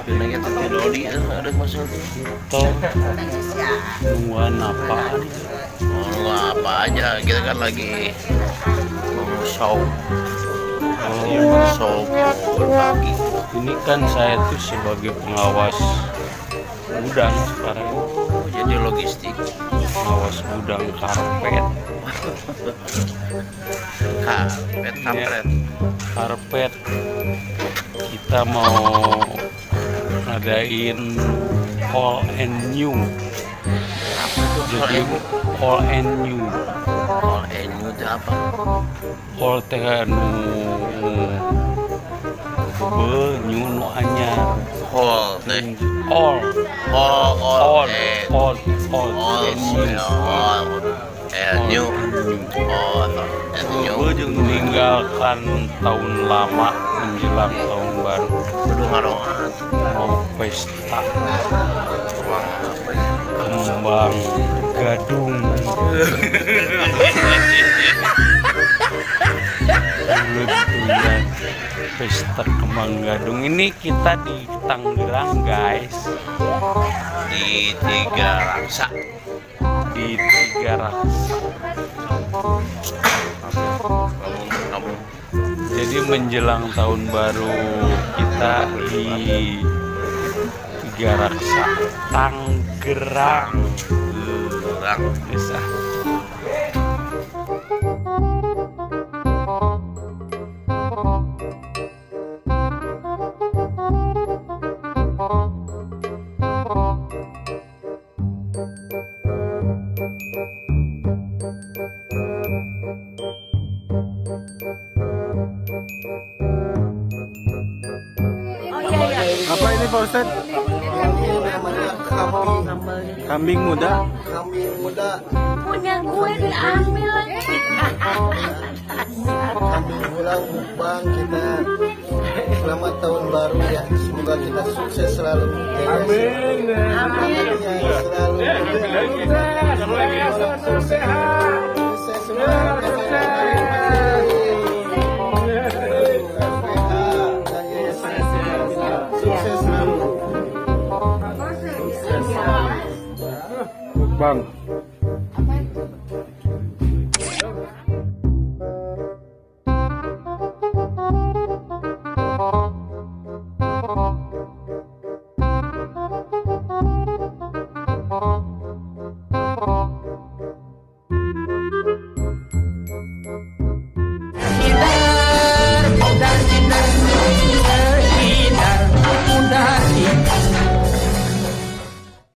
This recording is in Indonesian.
Pinangnya tapi Dodi ada masalah tuh. Nungguan apaan? Oh, apa aja, kita kan lagi show berbagi. Ini kan saya tuh sebagai pengawas gudang sekarang. Oh, jadi logistik. Pengawas gudang karpet. Karpet. Kita mau ngadain all and new. Jadi all and new. All and new itu apa? All teh new nu anyar. All teh. All and new. Meninggalkan tahun lama menjelang tahun baru. Mau pesta kembang gadung. Pesta kembang gadung ini kita di Tangerang guys, Di Tiga Raksa. Jadi menjelang tahun baru kita di Tiga Raksa Tangerang. Bisa. Apa ini Pak Ustadz? Kambing muda. Punya gue diambil lagi. Kambing pulang mukbang kita. Selamat tahun baru ya. Semoga kita sukses selalu. Amin. Selalu. Sehat.